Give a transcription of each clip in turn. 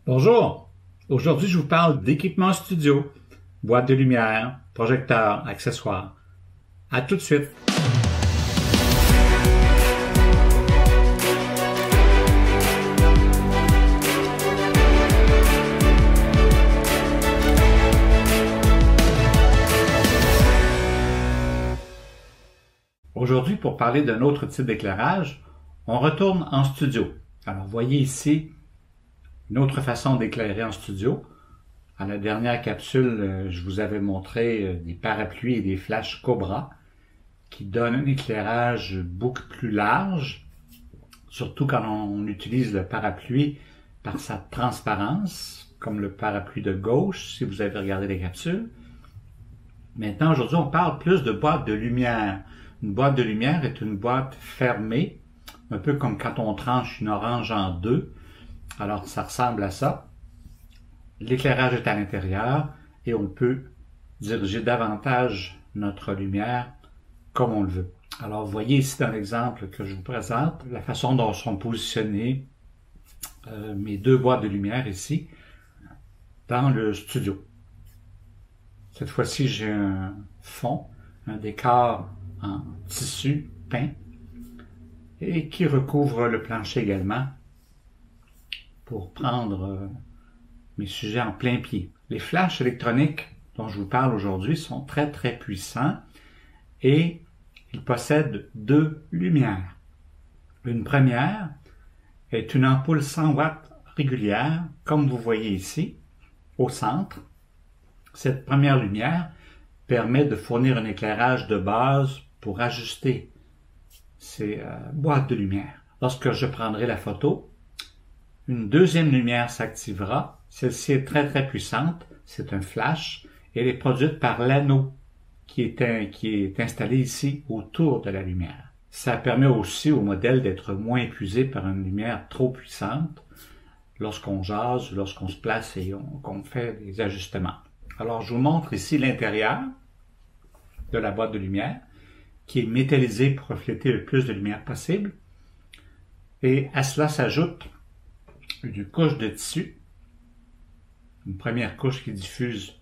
Bonjour! Aujourd'hui, je vous parle d'équipement studio, boîte de lumière, projecteur, accessoires. À tout de suite! Aujourd'hui, pour parler d'un autre type d'éclairage, on retourne en studio. Alors, voyez ici une autre façon d'éclairer en studio. À la dernière capsule, je vous avais montré des parapluies et des flashs Cobra qui donnent un éclairage beaucoup plus large, surtout quand on utilise le parapluie par sa transparence, comme le parapluie de gauche, si vous avez regardé les capsules. Maintenant, aujourd'hui, on parle plus de boîte de lumière. Une boîte de lumière est une boîte fermée, un peu comme quand on tranche une orange en deux. Alors, ça ressemble à ça. L'éclairage est à l'intérieur et on peut diriger davantage notre lumière comme on le veut. Alors, vous voyez ici dans l'exemple que je vous présente, la façon dont sont positionnées mes deux boîtes de lumière ici dans le studio. Cette fois-ci, j'ai un fond, un décor en tissu peint et qui recouvre le plancher également pour prendre mes sujets en plein pied. Les flashs électroniques dont je vous parle aujourd'hui sont très puissants et ils possèdent deux lumières. Une première est une ampoule 100 watts régulière, comme vous voyez ici, au centre. Cette première lumière permet de fournir un éclairage de base pour ajuster ces boîtes de lumière. Lorsque je prendrai la photo, une deuxième lumière s'activera. Celle-ci est très puissante. C'est un flash. Elle est produite par l'anneau qui est installé ici autour de la lumière. Ça permet aussi au modèle d'être moins épuisé par une lumière trop puissante lorsqu'on jase, lorsqu'on se place et qu'on fait des ajustements. Alors, je vous montre ici l'intérieur de la boîte de lumière qui est métallisée pour refléter le plus de lumière possible. Et à cela s'ajoute une couche de tissu, une première couche qui diffuse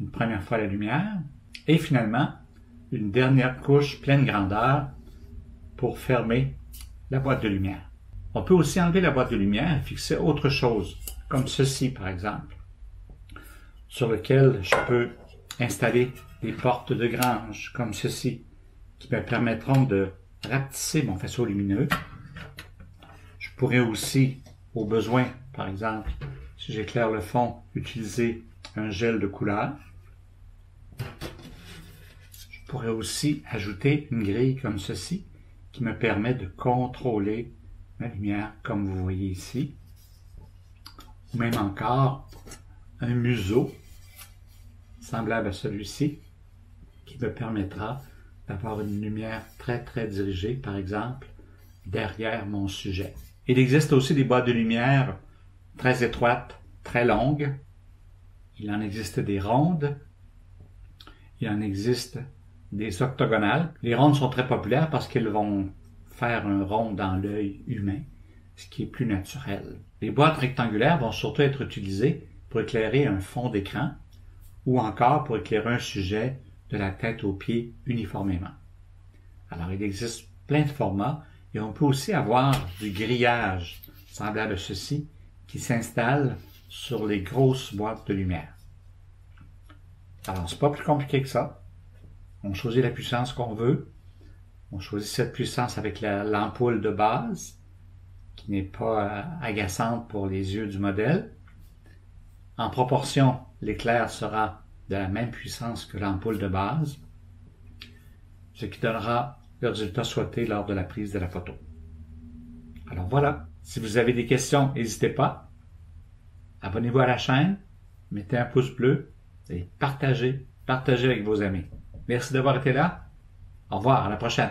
une première fois la lumière, et finalement une dernière couche pleine grandeur pour fermer la boîte de lumière. On peut aussi enlever la boîte de lumière et fixer autre chose, comme ceci par exemple, sur lequel je peux installer des portes de grange, comme ceci, qui me permettront de rapetisser mon faisceau lumineux. Je pourrais aussi, au besoin, par exemple, si j'éclaire le fond, utiliser un gel de couleur. Je pourrais aussi ajouter une grille comme ceci, qui me permet de contrôler ma lumière, comme vous voyez ici. Ou même encore, un museau, semblable à celui-ci, qui me permettra d'avoir une lumière très dirigée, par exemple, derrière mon sujet. Il existe aussi des boîtes de lumière très étroites, très longues. Il en existe des rondes. Il en existe des octogonales. Les rondes sont très populaires parce qu'elles vont faire un rond dans l'œil humain, ce qui est plus naturel. Les boîtes rectangulaires vont surtout être utilisées pour éclairer un fond d'écran ou encore pour éclairer un sujet de la tête aux pieds uniformément. Alors, il existe plein de formats et on peut aussi avoir du grillage, semblable à ceci, qui s'installe sur les grosses boîtes de lumière. Alors, c'est pas plus compliqué que ça. On choisit la puissance qu'on veut. On choisit cette puissance avec l'ampoule de base, qui n'est pas agaçante pour les yeux du modèle. En proportion, l'éclair sera de la même puissance que l'ampoule de base, ce qui donnera le résultat souhaité lors de la prise de la photo. Alors voilà, si vous avez des questions, n'hésitez pas. Abonnez-vous à la chaîne, mettez un pouce bleu et partagez avec vos amis. Merci d'avoir été là. Au revoir, à la prochaine.